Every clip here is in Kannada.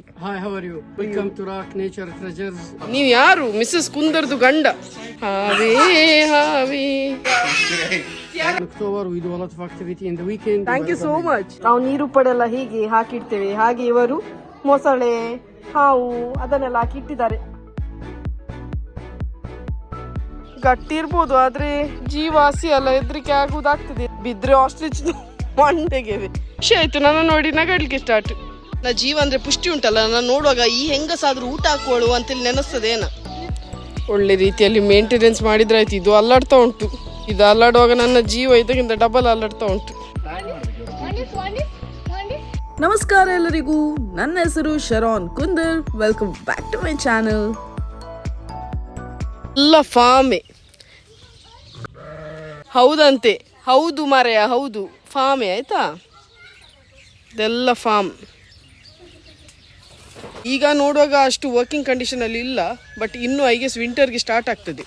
Hi, how are you? Welcome to Rock Nature Treasures. ನೀವು ಯಾರು? ಮಿಸಸ್ ಕುಂದರ್ದು ಗಂಡ. ಹಾವೇ ಹಾವೇ. October we do a lot of activity in the weekend. Thank you so much. ನಾವು ನೀರು ಪಡೆಲ್ಲ ಹೀಗೆ ಹಾಕಿಡ್ತೇವೆ. ಹಾಗೆ ಇವರು ಮೊಸಳೆ, ಹಾವು ಅದನ್ನೆಲ್ಲ ಹಾಕಿಟ್ಟಿದ್ದಾರೆ. ಗಟ್ಟಿ ಇರ್ಬೋದು, ಆದ್ರೆ ಜೀವಾಸಿ ಅಲ್ಲ, ಹೆದರಿಕೆ ಆಗುವುದಾಗ್ತದೆ. ಬಿದ್ರೆ ಆಸ್ಟ್ರಿಚ್ ಮಂಡೆಗೆ ಖುಷಿ ಆಯ್ತು ನನ್ನ ನೋಡಿ ನಗಡ್ಲಿಕ್ಕೆ ಸ್ಟಾರ್ಟ್. ನಾ ಜೀವ ಅಂದ್ರೆ ಪುಷ್ಟಿ ಉಂಟಲ್ಲ, ನಾನು ನೋಡುವಾಗ ಈ ಹೆಂಗಸಾದ್ರೂ ಊಟ ಹಾಕೋಳು ಅಂತೇಳಿ ನೆನೆಸ್ತದೇನ. ಒಳ್ಳೆ ರೀತಿಯಲ್ಲಿ ಮೇಂಟೆನೆನ್ಸ್ ಮಾಡಿದ್ರಾಯ್ತು. ಇದು ಅಲ್ಲಾಡ್ತಾ ಉಂಟು. ಇದು ಅಲ್ಲಾಡುವಾಗ ನನ್ನ ಜೀವ ಇದಕ್ಕಿಂತ ಡಬಲ್ ಅಲ್ಲಾಡ್ತಾ ಉಂಟು. ನಮಸ್ಕಾರ ಎಲ್ಲರಿಗೂ, ನನ್ನ ಹೆಸರು Sharan Kundar. Welcome back to my channel. ಎಲ್ಲ ಫಾಮೆ ಹೌದಂತೆ, ಹೌದು ಮಾರೆಯ, ಹೌದು ಫಾಮೆ ಆಯ್ತಾ. ಇದೆಲ್ಲ ಫಾರ್ಮ್. ಈಗ ನೋಡುವಾಗ ಅಷ್ಟು ವರ್ಕಿಂಗ್ ಕಂಡೀಷನಲ್ಲಿ ಇಲ್ಲ, ಬಟ್ ಇನ್ನೂ ಐ ಗೆಸ್ ವಿಂಟರ್ಗೆ ಸ್ಟಾರ್ಟ್ ಆಗ್ತದೆ.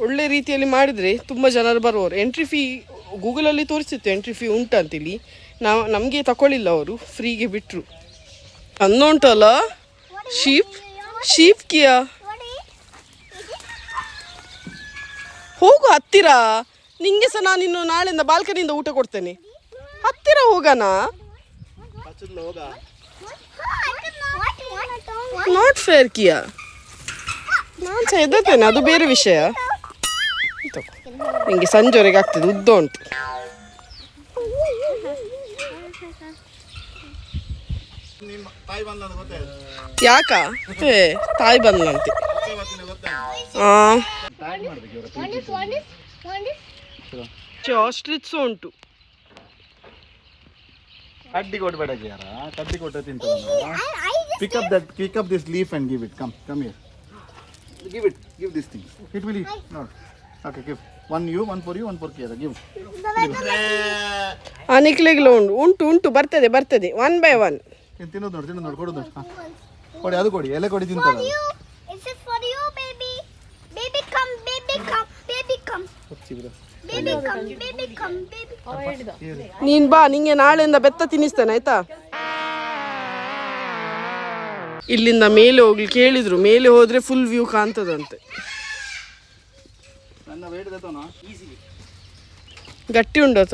ಒಳ್ಳೆ ರೀತಿಯಲ್ಲಿ ಮಾಡಿದರೆ ತುಂಬ ಜನರು ಬರುವವರು. ಎಂಟ್ರಿ ಫೀ ಗೂಗಲಲ್ಲಿ ತೋರಿಸಿತ್ತು, ಎಂಟ್ರಿ ಫೀ ಉಂಟಂತೇಳಿ. ನಮಗೆ ತಗೊಳ್ಳಿಲ್ಲ, ಅವರು ಫ್ರೀಗೆ ಬಿಟ್ಟರು. ಅನ್ನುಂಟಲ್ಲ ಶೀಪ್ ಕಿಯಾ ಹೋಗು ಹತ್ತಿರ. ನಿಂಗೆ ಸಹ ನಾನು ಇನ್ನು ನಾಳೆಯಿಂದ ಬಾಲ್ಕನಿಯಿಂದ ಊಟ ಕೊಡ್ತೇನೆ. ಹತ್ತಿರ ಹೋಗೋಣ. ನಾಟ್ ಫೇರ್ ಕಿಯಾ. ನಾನು ಸಹ ಎದ್ದೇನೆ, ಅದು ಬೇರೆ ವಿಷಯ. ನಿಂಗೆ ಸಂಜೆವರೆಗೆ ಆಗ್ತದೆ, ಉದ್ದ ಉಂಟು. ಯಾಕ ತಾಯಿ ಬಂದ್ಲಂತೆ. ಆಸ್ಟ್ರಿಚ್ ಉಂಟು. ಕಡ್ಡಿ ಕೊಡಬೇಡ ಯಾರ, ಕಡ್ಡಿ ಕೊಟ್ಟ ತಿಂತಾರೆ. Pick up this leaf and give it. Come here. Give this thing. It will eat. No. Okay, give. One you, one for you, one for Kiara. Give. ನಿಕ್ಲಿಗ್ಲು ಉಂಟು ಬರ್ತದೆ ಒನ್ ಬೈ ಒನ್. ತಿನ್ನೋದು ನೋಡಿ ಕೊಡೋದು ನೋಡಿ. ಕೊಡಿ, ಅದು ಕೊಡಿ, ಎಲೆ ಕೊಡಿ ತಿಂತಾರೆ. ನೀನ್ ಬಾ, ನಿಂಗೆ ನಾಳೆಯಿಂದ ಬೆತ್ತ ತಿನ್ನಿಸ್ತೇನೆ ಆಯ್ತಾ. ಇಲ್ಲಿಂದ ಮೇಲೆ ಹೋಗ್ಲಿಕ್ಕೆ ಹೇಳಿದ್ರು, ಮೇಲೆ ಹೋದ್ರೆ ಫುಲ್ ವ್ಯೂ ಕಾಣ್ತದಂತೆ. ಗಟ್ಟಿ ಉಂಡತ.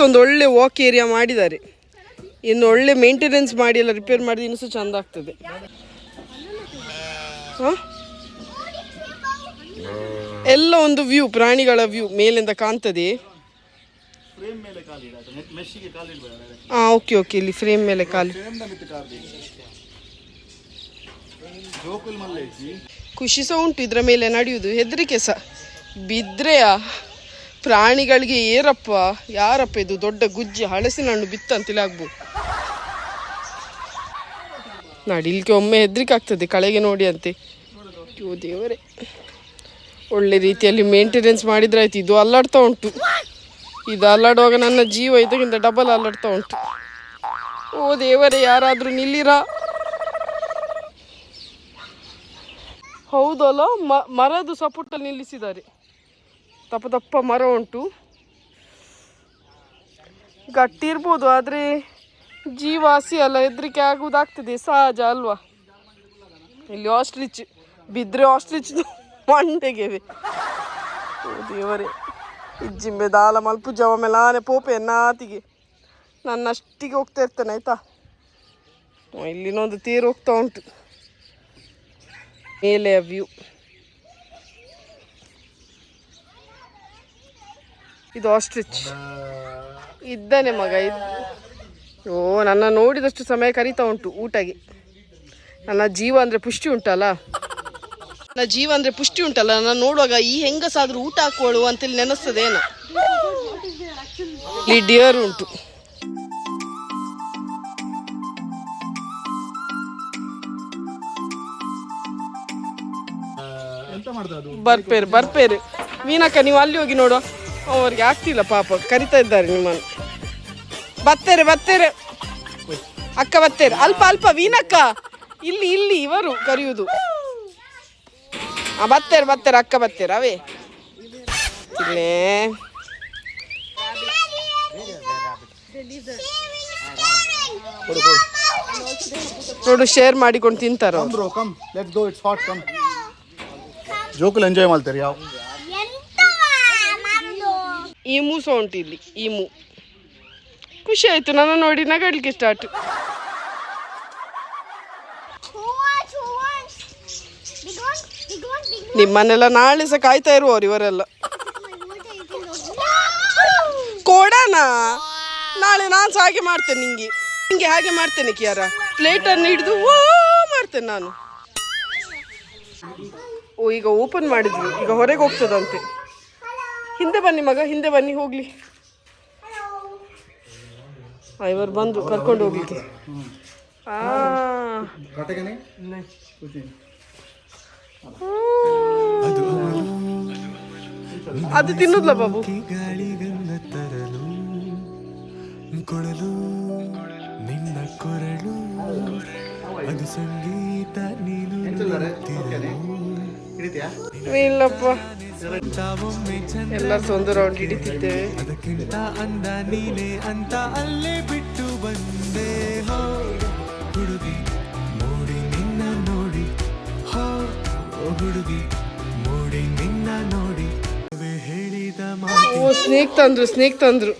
ಒಂದು ಒಳ್ಳೆ ವಾಕ್ ಏರಿಯಾ ಮಾಡಿದ್ದಾರೆ. ಇನ್ನು ಒಳ್ಳೆ ಮೇಂಟೆನೆನ್ಸ್ ಮಾಡಿ ಎಲ್ಲ ರಿಪೇರ್ ಮಾಡಿ ಇನ್ನೂ ಸಹ ಚಂದ ಆಗ್ತದೆ. ಎಲ್ಲ ಒಂದು ವ್ಯೂ, ಪ್ರಾಣಿಗಳ ವ್ಯೂ ಮೇಲಿಂದ ಕಾಣ್ತದೆ. ಓಕೆ, ಇಲ್ಲಿ ಫ್ರೇಮ್ ಮೇಲೆ ಕಾಲು. ಖುಷಿ ಸಹ ಉಂಟು ಇದ್ರ ಮೇಲೆ ನಡೆಯುವುದು. ಹೆದರಿಕೆ ಸಹ. ಬಿದ್ರೆಯ ಪ್ರಾಣಿಗಳಿಗೆ ಏರಪ್ಪ, ಯಾರಪ್ಪ ಇದು ದೊಡ್ಡ ಗುಜ್ಜಿ ಹಳಸಿನ ಹಣ್ಣು ಬಿತ್ತಂತಿಲ್ಲ ಆಗ್ಬೋದು. ನಡಿಲಿಕ್ಕೆ ಒಮ್ಮೆ ಹೆದರಿಕೆ ಆಗ್ತದೆ, ಕಳೆಗೆ ನೋಡಿ ಅಂತೆ. ಅಯ್ಯೋ ದೇವರೇ, ಒಳ್ಳೆ ರೀತಿಯಲ್ಲಿ ಮೇಂಟೆನೆನ್ಸ್ ಮಾಡಿದ್ರಾಯ್ತು. ಇದು ಅಲ್ಲಾಡ್ತಾ ಉಂಟು. ಇದು ಅಲ್ಲಾಡುವಾಗ ನನ್ನ ಜೀವ ಇದಕ್ಕಿಂತ ಡಬಲ್ ಅಲ್ಲಾಡ್ತಾ ಉಂಟು. ಓ ದೇವರೇ, ಯಾರಾದರೂ ನಿಲ್ಲಿರಾ. ಹೌದಲ್ಲ, ಮರದ ಸಪೋರ್ಟಲ್ಲಿ ನಿಲ್ಲಿಸಿದ್ದಾರೆ. ದಪ್ಪ ಮರ ಉಂಟು. ಗಟ್ಟಿ ಇರ್ಬೋದು, ಆದರೆ ಜೀವಾಸಿ ಅಲ್ಲ, ಹೆದರಿಕೆ ಆಗುವುದಾಗ್ತದೆ, ಸಹಜ ಅಲ್ವಾ. ಇಲ್ಲಿ ಆಸ್ಟ್ರಿಚ್ ಬಿದ್ರೆ ಆಸ್ಟ್ರಿಚ್ ಮಂಡೆಗೆವೆ. ಓ ದೇವರೇ, ಇಜ್ಜಿಂಬೆ ದಾಲ ಮಲ್ಪು ಜವ ಮೇಲಾನೆ ಪೋಪೆ ನಾತಿಗೆ ನನ್ನಷ್ಟಿಗೆ ಹೋಗ್ತಾ ಇರ್ತೇನೆ ಆಯ್ತಾ. ಇಲ್ಲಿನೊಂದು ತೇರು ಹೋಗ್ತಾ ಉಂಟು. ಮೇಲೆ ವ್ಯೂ. ಇದು ಆಸ್ಟ್ರಿಚ್ ಇದ್ದಾನೆ ಮಗ. ಓ, ನನ್ನ ನೋಡಿದಷ್ಟು ಸಮಯ ಕರೀತಾ ಉಂಟು ಊಟಗೆ. ನನ್ನ ಜೀವ ಅಂದರೆ ಪುಷ್ಟಿ ಉಂಟಲ್ಲ, ನಾನು ನೋಡುವಾಗ ಈ ಹೆಂಗಸಾದ್ರೂ ಊಟ ಹಾಕೋಳು ಅಂತೇಳಿ ನೆನೆಸ್ತದೇನ. ಇಲ್ಲಿ ಡಿಯರ್ ಉಂಟು. ಬರ್ಪೇರು. ಮೀನಕ್ಕ, ನೀವು ಅಲ್ಲಿ ಹೋಗಿ ನೋಡುವ. ಅವ್ರಿಗೆ ಆಗ್ತಿಲ್ಲ ಪಾಪ, ಕರಿತಾ ಇದ್ದಾರೆ ನಿಮ್ಮನ್ನು. ಬತ್ತೇರೆ ಅಕ್ಕ, ಬತ್ತೇರೆ. ಅಲ್ಪ ವೀನಕ್ಕ, ಇಲ್ಲಿ ಇವರು ಕರೆಯುವುದು. ಬತ್ತೇರೆ ಅಕ್ಕ, ಬತ್ತೇರೆ ಅವೇ ಇಲ್ಲೇ. ಕೊಡು ಕೊಡು. ನೋಡು ಶೇರ್ ಮಾಡಿಕೊಂಡು ತಿಂತಾರ Come bro, come. Let's go. It's hot. Come. ಜೋಕುಲ್ ಎಂಜಾಯ್ ಮಾಡ್ತಾರೆ ಯಾವ ಈಮು ಸೌಂಡ್ ಇಲ್ಲಿ ಈಮು ಖುಷಿ ಆಯ್ತು ನನ್ನ ನೋಡಿ ನಗಡ್ಲಿಕ್ಕೆ ಸ್ಟಾರ್ಟ್. ನಿಮ್ಮನ್ನೆಲ್ಲ ನಾಳೆ ಸಹ ಕಾಯ್ತಾ ಇರುವವರು ಇವರೆಲ್ಲ. ಕೊಡೋಣ ನಾಳೆ ನಾನು ಸಹ ಹಾಗೆ ಮಾಡ್ತೇನೆ ನಿಂಗೆ ಹಾಗೆ ಮಾಡ್ತೇನೆ ಕಿಯಾರ. ಪ್ಲೇಟನ್ನು ಹಿಡಿದು ಓ ಮಾಡ್ತೇನೆ ನಾನು. ಓ ಈಗ ಓಪನ್ ಮಾಡಿದ್ರು, ಈಗ ಹೊರಗೆ ಹೋಗ್ತದಂತೆ. ಹಿಂದೆ ಬನ್ನಿ ಮಗ, ಹಿಂದೆ ಬನ್ನಿ ಹೋಗ್ಲಿ. ಇವರು ಬಂದು ಕರ್ಕೊಂಡು ಹೋಗ್ಲಿಕ್ಕೆ. ಅದು ತಿನ್ನುದ್ಲ ಬಾಬು. ಕೊಳಲು ನಿನ್ನ ಕೊರಳು ಅದು ಸಂಗೀತ ನೀನು ಇಲ್ಲಪ್ಪ. ಎಲ್ಲರೂ ಒಂದು ರೌಂಡ್ ಹಿಡಿತಿದ್ದೇವೆ. ಅದಕ್ಕಿಂತ ಅಂದ ನೀನೆ ಅಂತ ಅಲ್ಲೇ ಬಿಟ್ಟು ಬಂದೆ. ಹೋ ಹುಡುಗಿ ಮೋಡಿ ನಿನ್ನ ನೋಡಿ, ಹೋ ಹುಡುಗಿ ಮೋಡಿ ನಿನ್ನ ನೋಡಿ ಹೇಳಿದ ಮಾತು. ಓ ಸ್ನೇಕ್ ತಂದ್ರು.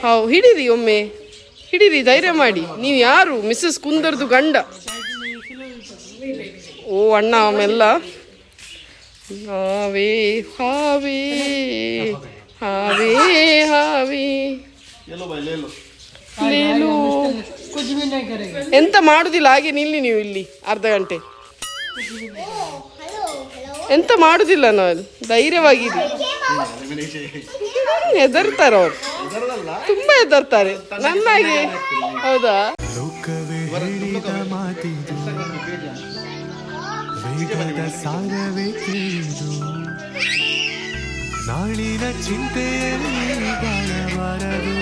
ಹೌದು ಹಿಡೀರಿ, ಒಮ್ಮೆ ಹಿಡೀರಿ, ಧೈರ್ಯ ಮಾಡಿ. ನೀವು ಯಾರು? ಮಿಸ್ಸಸ್ ಕುಂದರ್ದು ಗಂಡ. ಓ ಅಣ್ಣ ಆಮೆಲ್ಲ ಹಾವೇ ಹಾವೇ ಹಾವೇ ಹಾವೇ ಲೇಲು. ಎಂತ ಮಾಡುದಿಲ್ಲ, ಹಾಗೆ ನಿಲ್ಲಿ ನೀವು ಇಲ್ಲಿ ಅರ್ಧ ಗಂಟೆ. ಎಂತ ಮಾಡುದಿಲ್ಲ, ನಾವು ಧೈರ್ಯವಾಗಿರಿ. ಹೆದರ್ತಾರೆ ಅವ್ರು, ತುಂಬಾ ಹೆದರ್ತಾರೆ ನನ್ನಾಗೆ. ಹೌದಾ? ನಾಳಿನ ಚಿಂತೆಯಲ್ಲಿ ಬಾಳಬಾರದು.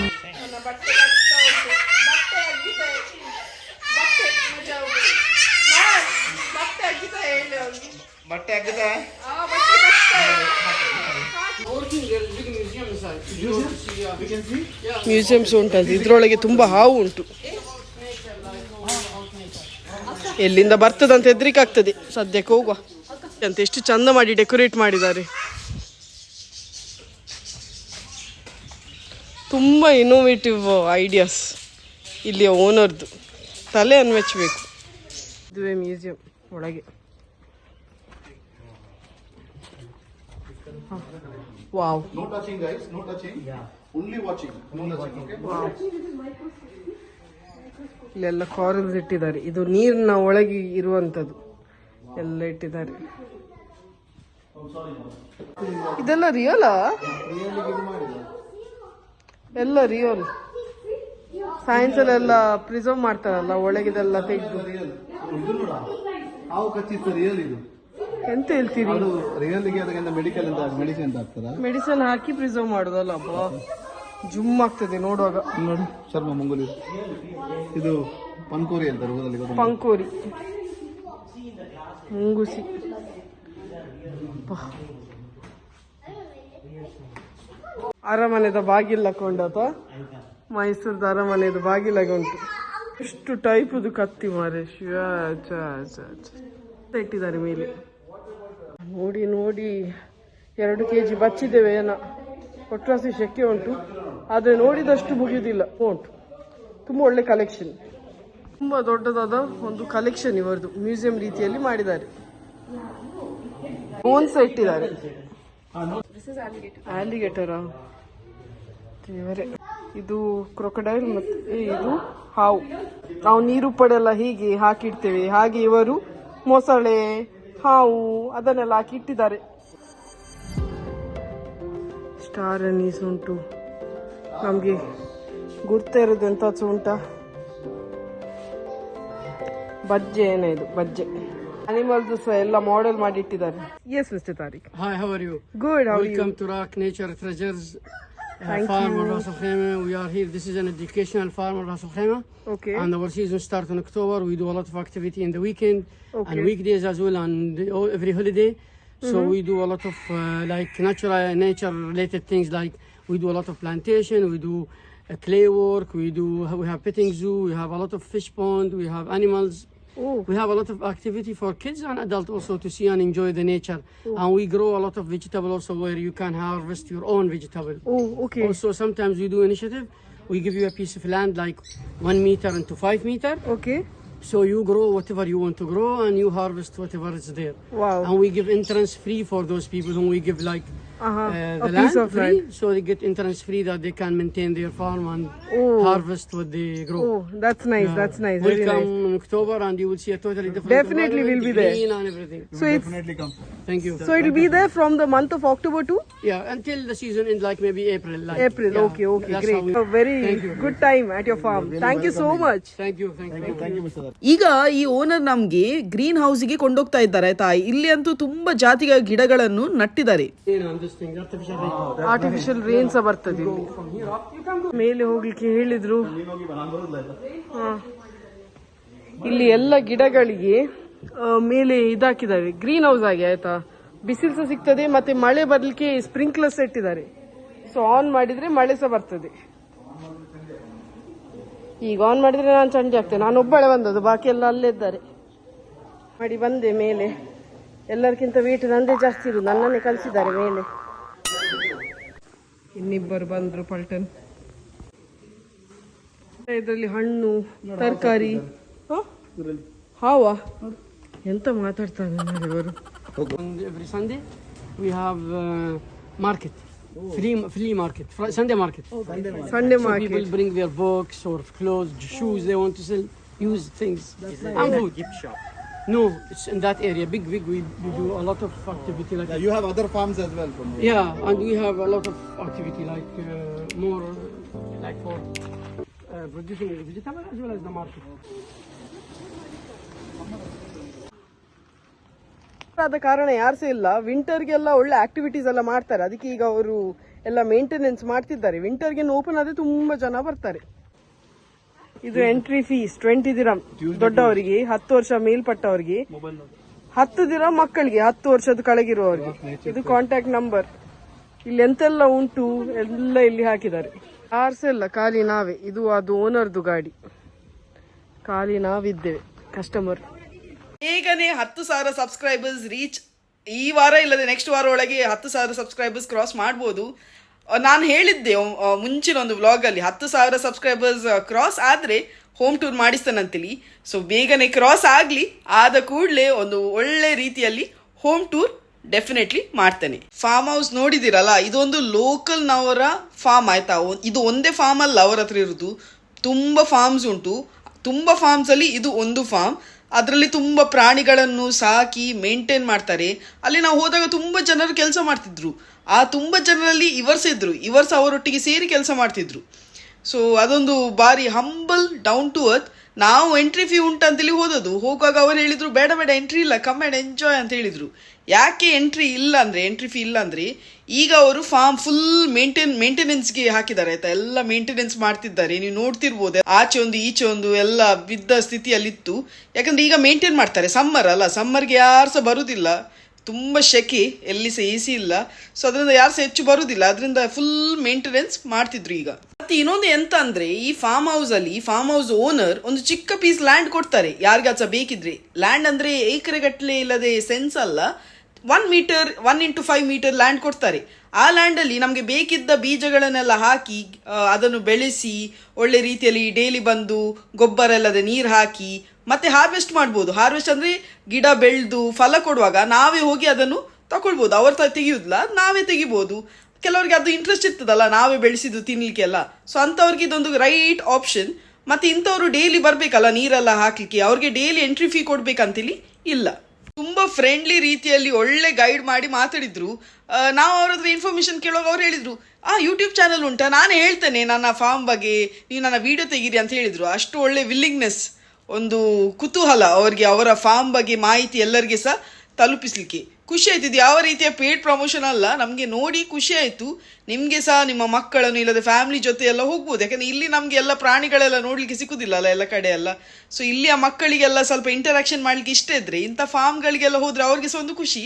ಬಟ್ಟೆ ಹಾಕಿದ ಮ್ಯೂಸಿಯಮ್ಸ್ ಉಂಟಂತೆ. ಇದ್ರೊಳಗೆ ತುಂಬಾ ಹಾವು ಉಂಟು. ಎಲ್ಲಿಂದ ಬರ್ತದಂತ ಹೆದರಿಕೆ ಆಗ್ತದೆ. ಸದ್ಯಕ್ಕೆ ಹೋಗುವ ಅಂತ. ಎಷ್ಟು ಚಂದ ಮಾಡಿ ಡೆಕೋರೇಟ್ ಮಾಡಿದ್ದಾರೆ. ತುಂಬ ಇನ್ನೋವೇಟಿವ್ ಐಡಿಯಾಸ್ ಇಲ್ಲಿಯ ಓನರ್ದು. ತಲೆ ಅನ್ವೆಚ್ಚಬೇಕು. ಇದುವೇ ಮ್ಯೂಸಿಯಂ ಒಳಗೆ. Wow. No touching guys, no touching. Only watching. No touching, okay? Wow. ಇಲ್ಲೆಲ್ಲ ಕಾರಲ್ಸ್ ಇಟ್ಟಿದ್ದಾರೆ. ಇದು ನೀರಿನ ಒಳಗೆ ಇರುವಂಥದ್ದು ಎಲ್ಲ ಇಟ್ಟಿದ್ದಾರೆ. ಇದೆಲ್ಲ ರಿಯಲಾ? ಎಲ್ಲ ರಿಯಲ್. ಸೈನ್ಸ್ ಅಲ್ಲೆಲ್ಲ ಪ್ರಿಸರ್ವ್ ಮಾಡ್ತಾರಲ್ಲ, ಒಳಗಿದೆಲ್ಲ ತೆಗೆದು. ಹಾವು ಕಚ್ಚಿತ್ತು ರಿಯಲ್ ಇದು. ಎಂತ ಹೇಳ್ತೀರಿ? ರಿಯಲ್ಗೆ ಅದಕ್ಕಿಂತ ಮೆಡಿಕಲ್ ಅಂತ ಮೆಡಿಸಿನ್ ಅಂತ ಆಗ್ತದ. ಮೆಡಿಸಿನ್ ಹಾಕಿ ಪ್ರಿಸರ್ವ್ ಮಾಡೋದಲ್ಲ. ಅಬ್ಬಾ ಜುಮ್ ಆಗ್ತದೆ ನೋಡುವಾಗ. ನೋಡಿ ಚರ್ಮ ಮುಂಗುಲಿ. ಇದು ಪಂಕೋರಿ ಅಂತಾರೆ ಊರಲ್ಲಿ. ಪಂಕೋರಿ ಮುಂಗುಸಿ. ಅರಮನೆದ ಬಾಗಿಲ ಕೊಂಡತ. ಮೈಸೂರದ ಅರಮನೆದು ಬಾಗಿಲಾಗ ಉಂಟು. ಎಷ್ಟು ಟೈಪದು ಕತ್ತಿ ಮಾರೆ. ಶಿವ ಇಟ್ಟಿದ್ದಾರೆ ಮೇಲೆ. ನೋಡಿ ನೋಡಿ 2 kg ಬಚ್ಚಿದ್ದೇವೆ ಏನೋ. ಒಟ್ರಾಸಿ ಶೆಕೆ ಉಂಟು, ಆದರೆ ನೋಡಿದಷ್ಟು ಮುಗಿಯುವುದಿಲ್ಲ. ಉಂಟು ತುಂಬ ಒಳ್ಳೆ ಕಲೆಕ್ಷನ್. ತುಂಬ ದೊಡ್ಡದಾದ ಒಂದು ಕಲೆಕ್ಷನ್ ಇವರದು. ಮ್ಯೂಸಿಯಂ ರೀತಿಯಲ್ಲಿ ಮಾಡಿದ್ದಾರೆ. ಬೋನ್ಸ್ ಇಟ್ಟಿದ್ದಾರೆ. ಆಲಿಗೇಟರಾ? ಇವರೇ. ಇದು ಕ್ರೊಕೊಡೈಲ್ ಮತ್ತು ಇದು ಹಾವು. ನಾವು ನೀರು ಪಡೆಲ್ಲ ಹೀಗೆ ಹಾಕಿಡ್ತೇವೆ, ಹಾಗೆ ಇವರು ಮೊಸಳೆ, ಹಾವು ಅದನ್ನೆಲ್ಲ ಹಾಕಿ ಇಟ್ಟಿದ್ದಾರೆ. ಸ್ಟಾರ್ ಅನೀಸ್ ಉಂಟು. ನಮಗೆ ಗುರ್ತ ಇರೋದು ಎಂತ ಉಂಟಾ? ಬಜ್ಜೆ ಏನ ಇದು? ಬಜ್ಜೆ ಅನಿಮಲ್ಸ್ ಸಹ ಎಲ್ಲ ಮಾಡೆಲ್ ಮಾಡಿ ಇಟ್ಟಿದ್ದಾರೆ. ಎಸ್ ಮಿಸ್ಟರ್ ತಾರಿಕ್. Hi, how are you? Good, how are you? Welcome to Rock Nature Treasures. farm of Ras Al Khaimah. We are here. This is an educational farm of Ras Al Khaimah. Okay. And our season starts in October. We do a lot of activity in the weekend Okay. and weekdays as well, and every holiday. So we do a lot of like nature related things. Like we do a lot of plantation. We do clay work. We have petting zoo. We have a lot of fish pond. We have animals. Oh. We have a lot of activity for kids and adults also to see and enjoy the nature. And we grow a lot of vegetable also where you can harvest your own vegetable. Oh, okay. Also, sometimes we do initiative. We give you a piece of land like 1 meter into 5 meter. Okay. So you grow whatever you want to grow and you harvest whatever is there. Wow. And we give entrance free for those people whom we give like Uh-huh. the A land piece of free. land. So they get entrance free that they can maintain their farm and Oh. harvest what they grow. Oh, that's nice. Yeah. That's nice. Very Welcome nice. in October and you will see a totally different Definitely environment, we'll be there. green and everything. So it's Definitely come. Thank you. so it'll be there from the month of October to Yeah, until the season ends, like maybe April. Like, April. yeah, Okay, okay, that's great. how we- A very Thank you. good time at your farm. Thank you so much. Thank you, thank you. Thank you, Mr. ಈಗ ಈ ಓನರ್ ನಮ್ಗೆ ಗ್ರೀನ್ ಹೌಸ್ಗೆ ಕೊಂಡೋಗ್ತಾ ಇದ್ದಾರೆ ಆಯ್ತಾ. ಇಲ್ಲಿ ಅಂತೂ ತುಂಬಾ ಜಾತಿಯ ಗಿಡಗಳನ್ನು ನಟ್ಟಿದ್ದಾರೆ. On this thing, artificial rain. Artificial rain ಸಹ ಬರ್ತದೆ ಇಲ್ಲಿ. ಮೇಲೆ ಹೋಗ್ಲಿಕ್ಕೆ ಹೇಳಿದ್ರು. ಹಾ. ಇಲ್ಲಿ ಎಲ್ಲ ಗಿಡಗಳಿಗೆ ಮೇಲೆ ಇದಾಕಿದ್ದಾರೆ, ಗ್ರೀನ್ ಹೌಸ್ ಆಗಿ ಆಯ್ತಾ. ಬಿಸಿಲು ಸಹ ಸಿಗ್ತದೆ ಮತ್ತೆ ಮಳೆ ಬರ್ಲಿಕ್ಕೆ ಸ್ಪ್ರಿಂಕ್ಲರ್ ಇಟ್ಟಿದ್ದಾರೆ. ಸೊ ಆನ್ ಮಾಡಿದ್ರೆ ಮಳೆ ಸಹ ಬರ್ತದೆ. ಈಗ ಆನ್ ಮಾಡಿದ್ರೆ ನಾನು ಚಂಡಿ ಆಗ್ತೇನೆ. ನಾನು ಒಬ್ಬಳೆ ಬಂದದ್ದು, ಬಾಕಿ ಎಲ್ಲ ಅಲ್ಲೇ ಇದ್ದಾರೆ. ಮಾಡಿ ಬಂದೆ ಮೇಲೆ. ಎಲ್ಲರಿಗಿಂತ ವೇಟ್ ನಂದೇ ಜಾಸ್ತಿ ಇರುದು, ನನ್ನನ್ನೇ ಕಳಿಸಿದ್ದಾರೆ ಮೇಲೆ. ಇನ್ನಿಬ್ಬರು ಬಂದ್ರು ಪಲ್ಟನ್. ಇದರಲ್ಲಿ ಹಣ್ಣು ತರಕಾರಿ. ಹಾವ ಎಂತ ಮಾತಾಡ್ತಾರೆ ನೋಡಿ ಇವರು. And every Sunday we have market, flea market, Sunday market. Sunday So market. people bring their books or clothes, shoes they want to sell, used things, and food. No, it's in that area, big. We do a lot of activity like You have other farms as well from here. yeah, and we have a lot of activity like more like for producing the vegetable as well as the market. ಆದ ಕಾರಣ ಯಾರು ಸಹ ಇಲ್ಲ. ವಿಂಟರ್ಗೆಲ್ಲ ಒಳ್ಳೆ ಆಕ್ಟಿವಿಟೀಸ್ ಎಲ್ಲ ಮಾಡ್ತಾರೆ. ಅದಕ್ಕೆ ಈಗ ಅವರು ಎಲ್ಲ ಮೇಂಟೆನೆನ್ಸ್ ಮಾಡ್ತಿದ್ದಾರೆ. ವಿಂಟರ್ಗೆ ಓಪನ್ ಆದ್ರೆ ತುಂಬಾ ಜನ ಬರ್ತಾರೆ. ಇದು ಎಂಟ್ರಿ ಫೀಸ್ 20 ದಿರಮ್ ದೊಡ್ಡವರಿಗೆ, 10 ವರ್ಷ ಮೇಲ್ಪಟ್ಟವರಿಗೆ, 10 ದಿರಮ್ ಮಕ್ಕಳಿಗೆ, 10 ವರ್ಷದ ಕೆಳಗಿರುವವರಿಗೆ. ಇದು ಕಾಂಟ್ಯಾಕ್ಟ್ ನಂಬರ್. ಇಲ್ಲಿ ಎಂತೆಲ್ಲ ಉಂಟು ಎಲ್ಲ ಇಲ್ಲಿ ಹಾಕಿದ್ದಾರೆ. ಕಾರ್ಸ್ ಎಲ್ಲ ಖಾಲಿ ನಾವೇ. ಇದು ಅದು ಓನರ್ದು ಗಾಡಿ. ಖಾಲಿ ನಾವಿದ್ದೇವೆ ಕಸ್ಟಮರ್. ಬೇಗನೆ 10,000 ಸಬ್ಸ್ಕ್ರೈಬರ್ಸ್ ರೀಚ್ ಈ ವಾರ ಇಲ್ಲದೆ ನೆಕ್ಸ್ಟ್ ವಾರ ಒಳಗೆ 10,000 ಸಬ್ಸ್ಕ್ರೈಬರ್ಸ್ ಕ್ರಾಸ್ ಮಾಡ್ಬೋದು. ನಾನು ಹೇಳಿದ್ದೆ ಮುಂಚಿನ ಒಂದು ವ್ಲಾಗಲ್ಲಿ 10,000 ಸಬ್ಸ್ಕ್ರೈಬರ್ಸ್ ಕ್ರಾಸ್ ಆದರೆ ಹೋಮ್ ಟೂರ್ ಮಾಡಿಸ್ತಾನಂತೇಳಿ. ಸೊ ಬೇಗನೆ ಕ್ರಾಸ್ ಆಗಲಿ, ಆದ ಕೂಡಲೇ ಒಂದು ಒಳ್ಳೆ ರೀತಿಯಲ್ಲಿ ಹೋಮ್ ಟೂರ್ ಡೆಫಿನೆಟ್ಲಿ ಮಾಡ್ತೇನೆ. ಫಾರ್ಮ್ ಹೌಸ್ ನೋಡಿದಿರಲ್ಲ, ಇದೊಂದು ಲೋಕಲ್ನವರ ಫಾರ್ಮ್ ಆಯ್ತಾ. ಇದು ಒಂದೇ ಫಾರ್ಮ್ ಅಲ್ಲ ಅವರ ಹತ್ರ ಇರೋದು, ತುಂಬ ಫಾರ್ಮ್ಸ್ ಉಂಟು. ತುಂಬ ಫಾರ್ಮ್ಸಲ್ಲಿ ಇದು ಒಂದು ಫಾರ್ಮ್. ಅದರಲ್ಲಿ ತುಂಬ ಪ್ರಾಣಿಗಳನ್ನು ಸಾಕಿ ಮೇಂಟೈನ್ ಮಾಡ್ತಾರೆ. ಅಲ್ಲಿ ನಾವು ಹೋದಾಗ ತುಂಬ ಜನರು ಕೆಲಸ ಮಾಡ್ತಿದ್ರು. ಆ ತುಂಬ ಜನರಲ್ಲಿ ಇವರ್ಸ್ ಇದ್ರು, ಇವರ್ಸ್ ಅವರೊಟ್ಟಿಗೆ ಸೇರಿ ಕೆಲಸ ಮಾಡ್ತಿದ್ರು. ಸೊ ಅದೊಂದು ಬಾರಿ ಹಂಬಲ್, ಡೌನ್ ಟು ಅರ್ತ್. ನಾವು ಎಂಟ್ರಿ ಫೀ ಉಂಟಂತೇಳಿ ಹೋದದ್ದು. ಹೋಗುವಾಗ ಅವರು ಹೇಳಿದ್ರು ಬೇಡ ಎಂಟ್ರಿ ಇಲ್ಲ, ಕಮ್ ಆ್ಯಂಡ್ ಎಂಜಾಯ್ ಅಂತ ಹೇಳಿದರು. ಯಾಕೆ ಎಂಟ್ರಿ ಫೀ ಇಲ್ಲ ಅಂದರೆ ಈಗ ಅವರು ಫಾರ್ಮ್ ಫುಲ್ ಮೇಂಟೆನೆನ್ಸ್ಗೆ ಹಾಕಿದ್ದಾರೆ ಆಯ್ತಾ. ಎಲ್ಲ ಮೇಂಟೆನೆನ್ಸ್ ಮಾಡ್ತಿದ್ದಾರೆ. ನೀವು ನೋಡ್ತಿರ್ಬೋದು, ಆಚೆ ಒಂದು ಈಚೆ ಒಂದು ಎಲ್ಲ ಬಿದ್ದ ಸ್ಥಿತಿಯಲ್ಲಿತ್ತು. ಯಾಕಂದ್ರೆ ಈಗ ಮೇಂಟೈನ್ ಮಾಡ್ತಾರೆ. ಸಮ್ಮರ್ ಅಲ್ಲ, ಸಮ್ಮರ್ಗೆ ಯಾರು ಸಹ ಬರುವುದಿಲ್ಲ, ತುಂಬ ಶೆಕೆ, ಎಲ್ಲಿ ಸಹ AC ಇಲ್ಲ. ಸೊ ಅದರಿಂದ ಯಾರು ಸಹ ಹೆಚ್ಚು ಬರುವುದಿಲ್ಲ, ಅದರಿಂದ ಫುಲ್ ಮೇಂಟೆನೆನ್ಸ್ ಮಾಡ್ತಿದ್ರು ಈಗ. ಮತ್ತೆ ಇನ್ನೊಂದು ಎಂತ ಅಂದ್ರೆ, ಈ ಫಾರ್ಮ್ ಹೌಸ್ ಓನರ್ ಒಂದು ಚಿಕ್ಕ ಪೀಸ್ ಲ್ಯಾಂಡ್ ಕೊಡ್ತಾರೆ ಯಾರಿಗಾಸ ಬೇಕಿದ್ರೆ. ಲ್ಯಾಂಡ್ ಅಂದ್ರೆ ಏಕರೆಗಟ್ಟಲೆ ಇಲ್ಲದೆ ಸೆನ್ಸ್ ಅಲ್ಲ, 1x5 ಮೀಟರ್ ಲ್ಯಾಂಡ್ ಕೊಡ್ತಾರೆ. ಆ ಲ್ಯಾಂಡಲ್ಲಿ ನಮಗೆ ಬೇಕಿದ್ದ ಬೀಜಗಳನ್ನೆಲ್ಲ ಹಾಕಿ ಅದನ್ನು ಬೆಳೆಸಿ ಒಳ್ಳೆ ರೀತಿಯಲ್ಲಿ ಡೈಲಿ ಬಂದು ಗೊಬ್ಬರ ಎಲ್ಲದೆ ನೀರು ಹಾಕಿ ಮತ್ತೆ ಹಾರ್ವೆಸ್ಟ್ ಮಾಡ್ಬೋದು. ಹಾರ್ವೆಸ್ಟ್ ಅಂದರೆ ಗಿಡ ಬೆಳೆದು ಫಲ ಕೊಡುವಾಗ ನಾವೇ ಹೋಗಿ ಅದನ್ನು ತಗೊಳ್ಬೋದು. ಅವ್ರ ತೆಗಿಯೋದಿಲ್ಲ, ನಾವೇ ತೆಗಿಬೋದು. ಕೆಲವರಿಗೆ ಅದು ಇಂಟ್ರೆಸ್ಟ್ ಇರ್ತದಲ್ಲ, ನಾವೇ ಬೆಳೆಸಿದ್ದು ತಿನ್ನಲಿಕ್ಕೆಲ್ಲ. ಸೊ ಅಂಥವ್ರಿಗೆ ಇದೊಂದು ರೈಟ್ ಆಪ್ಷನ್. ಮತ್ತು ಇಂಥವ್ರು ಡೈಲಿ ಬರಬೇಕಲ್ಲ ನೀರೆಲ್ಲ ಹಾಕಲಿಕ್ಕೆ, ಅವ್ರಿಗೆ ಡೈಲಿ ಎಂಟ್ರಿ ಫೀ ಕೊಡಬೇಕಂತೇಳಿ ಇಲ್ಲ. ತುಂಬ ಫ್ರೆಂಡ್ಲಿ ರೀತಿಯಲ್ಲಿ ಒಳ್ಳೆ ಗೈಡ್ ಮಾಡಿ ಮಾತಾಡಿದ್ರು. ನಾವು ಅವ್ರ ಹತ್ರ ಇನ್ಫಾರ್ಮೇಷನ್ ಕೇಳುವಾಗ ಅವ್ರು ಹೇಳಿದರು, ಯೂಟ್ಯೂಬ್ ಚಾನಲ್ ಉಂಟಾ, ನಾನು ಹೇಳ್ತೇನೆ ನನ್ನ ಫಾರ್ಮ್ ಬಗ್ಗೆ, ನೀವು ನನ್ನ ವಿಡಿಯೋ ತೆಗೀರಿ ಅಂತ ಹೇಳಿದರು. ಅಷ್ಟು ಒಳ್ಳೆ ವಿಲ್ಲಿಂಗ್ನೆಸ್, ಒಂದು ಕುತೂಹಲ ಅವ್ರಿಗೆ ಅವರ ಫಾರ್ಮ್ ಬಗ್ಗೆ ಮಾಹಿತಿ ಎಲ್ಲರಿಗೆ ಸಹ ತಲುಪಿಸ್ಲಿಕ್ಕೆ. ಖುಷಿ ಆಯ್ತು. ಇದು ಯಾವ ರೀತಿಯ ಪೇಡ್ ಪ್ರಮೋಷನ್ ಅಲ್ಲ, ನಮಗೆ ನೋಡಿ ಖುಷಿ ಆಯಿತು. ನಿಮಗೆ ಸಹ ನಿಮ್ಮ ಮಕ್ಕಳನ್ನು ಇಲ್ಲದೆ ಫ್ಯಾಮಿಲಿ ಜೊತೆ ಎಲ್ಲ ಹೋಗ್ಬೋದು. ಯಾಕಂದರೆ ಇಲ್ಲಿ ನಮಗೆ ಎಲ್ಲ ಪ್ರಾಣಿಗಳೆಲ್ಲ ನೋಡಲಿಕ್ಕೆ ಸಿಕ್ಕುದಿಲ್ಲ ಅಲ್ಲ ಎಲ್ಲ ಕಡೆ ಎಲ್ಲ. ಸೊ ಇಲ್ಲಿಯ ಮಕ್ಕಳಿಗೆಲ್ಲ ಸ್ವಲ್ಪ ಇಂಟರಾಕ್ಷನ್ ಮಾಡಲಿಕ್ಕೆ ಇಷ್ಟ ಇದ್ದರೆ ಇಂಥ ಫಾರ್ಮ್ಗಳಿಗೆಲ್ಲ ಹೋದರೆ ಅವ್ರಿಗೆ ಸಹ ಒಂದು ಖುಷಿ,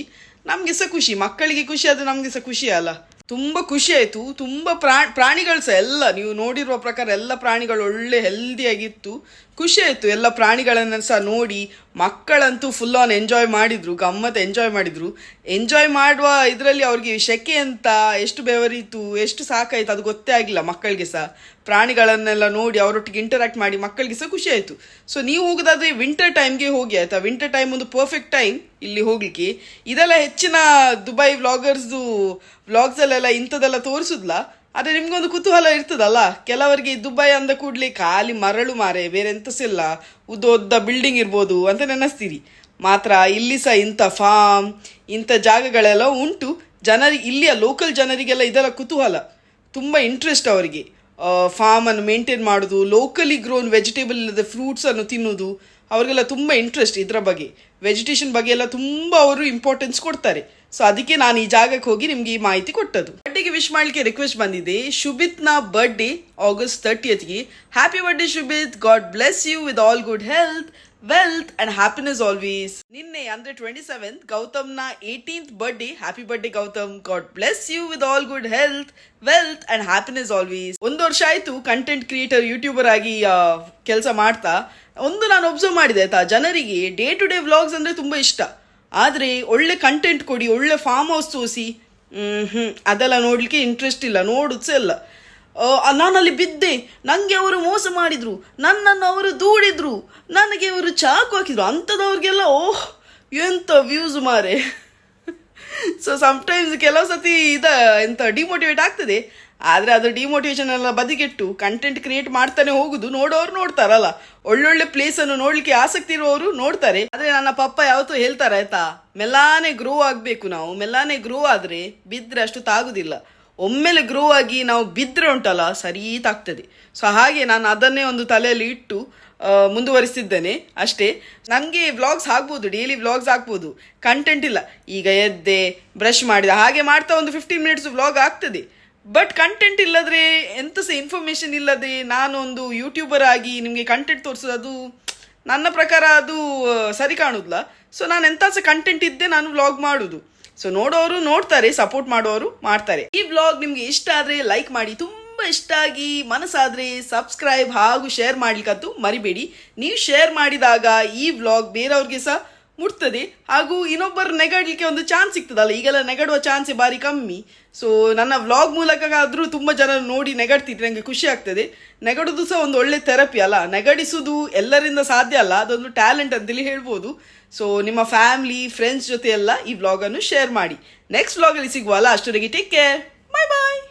ನಮಗೆ ಸಹ ಖುಷಿ. ಮಕ್ಕಳಿಗೆ ಖುಷಿ ಆದರೆ ನಮಗೆ ಸಹ ಖುಷಿ ಅಲ್ಲ. ತುಂಬ ಖುಷಿ ಆಯಿತು. ತುಂಬ ಪ್ರಾಣಿಗಳು ಸಹ ಎಲ್ಲ ನೀವು ನೋಡಿರುವ ಪ್ರಕಾರ ಎಲ್ಲ ಪ್ರಾಣಿಗಳು ಒಳ್ಳೆ ಹೆಲ್ದಿಯಾಗಿತ್ತು. ಖುಷಿ ಆಯಿತು ಎಲ್ಲ ಪ್ರಾಣಿಗಳನ್ನು ಸಹ ನೋಡಿ. ಮಕ್ಕಳಂತೂ ಫುಲ್ ಆನ್ ಎಂಜಾಯ್ ಮಾಡಿದರು, ಗಮ್ಮತ್ತು ಎಂಜಾಯ್ ಮಾಡಿದರು. ಎಂಜಾಯ್ ಮಾಡುವ ಇದರಲ್ಲಿ ಅವ್ರಿಗೆ ಸೆಕೆ ಅಂತ ಎಷ್ಟು ಬೆವರಿತು, ಎಷ್ಟು ಸಾಕಾಯಿತು ಅದು ಗೊತ್ತೇ ಆಗಿಲ್ಲ ಮಕ್ಕಳಿಗೆ ಸಹ. ಪ್ರಾಣಿಗಳನ್ನೆಲ್ಲ ನೋಡಿ ಅವರೊಟ್ಟಿಗೆ ಇಂಟರಾಕ್ಟ್ ಮಾಡಿ ಮಕ್ಕಳಿಗೆ ಸಹ ಖುಷಿ ಆಯಿತು. ಸೊ ನೀವು ಹೋಗೋದಾದರೆ ವಿಂಟರ್ ಟೈಮ್ಗೆ ಹೋಗಿ ಆಯಿತಾ. ವಿಂಟರ್ ಟೈಮ್ ಒಂದು ಪರ್ಫೆಕ್ಟ್ ಟೈಮ್ ಇಲ್ಲಿ ಹೋಗಲಿಕ್ಕೆ. ಇದೆಲ್ಲ ಹೆಚ್ಚಿನ ದುಬೈ ವ್ಲಾಗರ್ಸ್ದು ವ್ಲಾಗ್ಸಲ್ಲೆಲ್ಲ ಇಂಥದ್ದೆಲ್ಲ ತೋರಿಸೋದಿಲ್ಲ. ಆದರೆ ನಿಮಗೊಂದು ಕುತೂಹಲ ಇರ್ತದಲ್ಲ. ಕೆಲವರಿಗೆ ದುಬೈ ಅಂದ ಕೂಡಲೇ ಖಾಲಿ ಮರಳು ಮಾರೆ, ಬೇರೆ ಎಂತಸಿಲ್ಲ, ಉದ್ದ ಬಿಲ್ಡಿಂಗ್ ಇರ್ಬೋದು ಅಂತ ನೆನೆಸ್ತೀರಿ. ಮಾತ್ರ ಇಲ್ಲಿ ಸಹ ಇಂಥ ಫಾರ್ಮ್ ಇಂಥ ಜಾಗಗಳೆಲ್ಲ ಉಂಟು. ಇಲ್ಲಿಯ ಲೋಕಲ್ ಜನರಿಗೆಲ್ಲ ಇದರ ಕುತೂಹಲ, ತುಂಬ ಇಂಟ್ರೆಸ್ಟ್ ಅವರಿಗೆ. ಫಾರ್ಮನ್ನು ಮೇಂಟೈನ್ ಮಾಡೋದು, ಲೋಕಲಿ ಗ್ರೋನ್ ವೆಜಿಟೇಬಲ್ ಇಲ್ಲದ ಫ್ರೂಟ್ಸನ್ನು ತಿನ್ನೋದು, ಅವರಿಗೆಲ್ಲ ತುಂಬ ಇಂಟ್ರೆಸ್ಟ್ ಇದರ ಬಗ್ಗೆ. ವೆಜಿಟೇಷನ್ ಬಗ್ಗೆ ಎಲ್ಲ ತುಂಬ ಅವರು ಇಂಪಾರ್ಟೆನ್ಸ್ ಕೊಡ್ತಾರೆ. ಸೊ ಅದಕ್ಕೆ ನಾನು ಈ ಜಾಗಕ್ಕೆ ಹೋಗಿ ನಿಮಗೆ ಈ ಮಾಹಿತಿ ಕೊಟ್ಟದ್ದು. ಬರ್ಡೇಗೆ ವಿಶ್ ಮಾಡಲಿಕ್ಕೆ ರಿಕ್ವೆಸ್ಟ್ ಬಂದಿದೆ. ಶುಭಿತ್ನ birthday August 30th. Happy birthday Shubhith, God bless you with all good health, wealth and happiness always. ನಿನ್ನೆ ಅಂದರೆ 27th ಗೌತಮ್ನ 18th birthday. Happy birthday Gautam, God bless you with all good health, wealth and happiness always. 1 ವರ್ಷ ಆಯಿತು ಕಂಟೆಂಟ್ ಕ್ರಿಯೇಟರ್ ಯೂಟ್ಯೂಬರ್ ಆಗಿ ಕೆಲಸ ಮಾಡ್ತಾ. ಒಂದು ನಾನು ಒಬ್ಸರ್ವ್ ಮಾಡಿದೆ ಆಯ್ತಾ, ಜನರಿಗೆ ಡೇ ಟು ಡೇ ವ್ಲಾಗ್ಸ್ ಅಂದರೆ ತುಂಬ ಇಷ್ಟ. ಆದರೆ ಒಳ್ಳೆ ಕಂಟೆಂಟ್ ಕೊಡಿ, ಒಳ್ಳೆ ಫಾರ್ಮ್ ಹೌಸ್ ತೋರಿಸಿ, ಅದೆಲ್ಲ ನೋಡಲಿಕ್ಕೆ ಇಂಟ್ರೆಸ್ಟ್ ಇಲ್ಲ, ನೋಡುತ್ತೆ ಇಲ್ಲ. ನಾನಲ್ಲಿ ಬಿದ್ದೆ, ನನಗೆ ಅವರು ಮೋಸ ಮಾಡಿದರು, ನನ್ನನ್ನು ಅವರು ದೂಡಿದ್ರು, ನನಗೆ ಅವರು ಚಾಕು ಹಾಕಿದ್ರು, ಅಂಥದವ್ರಿಗೆಲ್ಲ ಓಹ್ ಎಂಥ ವ್ಯೂಸ್ ಮಾರೆ. ಸೊ ಸಮ್ಟೈಮ್ಸ್ ಕೆಲವು ಸತಿ ಎಂಥ ಡಿಮೋಟಿವೇಟ್ ಆಗ್ತದೆ. ಆದರೆ ಅದು ಡಿಮೋಟಿವೇಶನ್ ಎಲ್ಲ ಬದಿಗೆಟ್ಟು ಕಂಟೆಂಟ್ ಕ್ರಿಯೇಟ್ ಮಾಡ್ತಾನೆ ಹೋಗುದು. ನೋಡೋರು ನೋಡ್ತಾರಲ್ಲ, ಒಳ್ಳೊಳ್ಳೆ ಪ್ಲೇಸನ್ನು ನೋಡಲಿಕ್ಕೆ ಆಸಕ್ತಿ ಇರುವವರು ನೋಡ್ತಾರೆ. ಆದರೆ ನನ್ನ ಪಪ್ಪ ಯಾವತ್ತೂ ಹೇಳ್ತಾರೆ ಆಯ್ತಾ, ಮೆಲ್ಲಾನೆ ಗ್ರೋ ಆಗಬೇಕು ನಾವು. ಮೆಲ್ಲಾನೆ ಗ್ರೋ ಆದರೆ ಬಿದ್ದರೆ ಅಷ್ಟು ತಾಗುದಿಲ್ಲ. ಒಮ್ಮೆಲೆ ಗ್ರೋ ಆಗಿ ನಾವು ಬಿದ್ದರೆ ಉಂಟಲ್ಲ ಸರಿ ತಾಗ್ತದೆ. ಸೊ ಹಾಗೆ ನಾನು ಅದನ್ನೇ ಒಂದು ತಲೆಯಲ್ಲಿ ಇಟ್ಟು ಮುಂದುವರಿಸ್ತಿದ್ದೇನೆ ಅಷ್ಟೇ. ನನಗೆ ವ್ಲಾಗ್ಸ್ ಆಗ್ಬೋದು, ಡೈಲಿ ವ್ಲಾಗ್ಸ್ ಆಗ್ಬೋದು, ಕಂಟೆಂಟ್ ಇಲ್ಲ. ಈಗ ಎದ್ದೆ ಬ್ರಷ್ ಮಾಡಿದೆ ಹಾಗೆ ಮಾಡ್ತಾ ಒಂದು 15 minutes ವ್ಲಾಗ್ ಆಗ್ತದೆ. ಬಟ್ ಕಂಟೆಂಟ್ ಇಲ್ಲದ್ರೆ ಎಂತ ಸಹ ಇನ್ಫಾರ್ಮೇಷನ್ ಇಲ್ಲದೆ ನಾನು ಒಂದು ಯೂಟ್ಯೂಬರ್ ಆಗಿ ನಿಮಗೆ ಕಂಟೆಂಟ್ ತೋರಿಸೋದು ಅದು ನನ್ನ ಪ್ರಕಾರ ಅದು ಸರಿ ಕಾಣುದಿಲ್ಲ. ಸೊ ನಾನು ಎಂತ ಸಹ ಕಂಟೆಂಟ್ ಇದ್ದೆ ನಾನು ವ್ಲಾಗ್ ಮಾಡೋದು. ಸೊ ನೋಡೋರು ನೋಡ್ತಾರೆ, ಸಪೋರ್ಟ್ ಮಾಡೋರು ಮಾಡ್ತಾರೆ. ಈ ವ್ಲಾಗ್ ನಿಮಗೆ ಇಷ್ಟ ಆದರೆ ಲೈಕ್ ಮಾಡಿ, ತುಂಬ ಇಷ್ಟ ಆಗಿ ಮನಸ್ಸಾದರೆ ಸಬ್ಸ್ಕ್ರೈಬ್ ಹಾಗೂ ಶೇರ್ ಮಾಡ್ಲಿಕ್ಕಂತೂ ಮರಿಬೇಡಿ. ನೀವು ಶೇರ್ ಮಾಡಿದಾಗ ಈ ವ್ಲಾಗ್ ಬೇರೆಯವ್ರಿಗೆ ಸಹ ಮುಟ್ತದೆ, ಹಾಗೂ ಇನ್ನೊಬ್ಬರು ನೆಗಡಲಿಕ್ಕೆ ಒಂದು ಚಾನ್ಸ್ ಸಿಗ್ತದಲ್ಲ. ಈಗೆಲ್ಲ ನೆಗಡುವ ಚಾನ್ಸೇ ಭಾರಿ ಕಮ್ಮಿ. ಸೊ ನನ್ನ ವ್ಲಾಗ್ ಮೂಲಕ ಆದರೂ ತುಂಬ ಜನ ನೋಡಿ ನೆಗಡ್ತಿದ್ರೆ ನನಗೆ ಖುಷಿ ಆಗ್ತದೆ. ನೆಗಡೋದು ಸಹ ಒಂದು ಒಳ್ಳೆ ಥೆರಪಿ ಅಲ್ಲ. ನೆಗಡಿಸೋದು ಎಲ್ಲರಿಂದ ಸಾಧ್ಯ ಅಲ್ಲ, ಅದೊಂದು ಟ್ಯಾಲೆಂಟ್ ಅಂತೇಳಿ ಹೇಳ್ಬೋದು. ಸೊ ನಿಮ್ಮ ಫ್ಯಾಮಿಲಿ ಫ್ರೆಂಡ್ಸ್ ಜೊತೆ ಎಲ್ಲ ಈ ವ್ಲಾಗನ್ನು ಶೇರ್ ಮಾಡಿ. ನೆಕ್ಸ್ಟ್ ವ್ಲಾಗಲ್ಲಿ ಸಿಗುವಲ್ಲ, ಅಷ್ಟೊರೆಗೆ ಟೇಕ್ ಕೇರ್, ಬಾಯ್ ಬಾಯ್.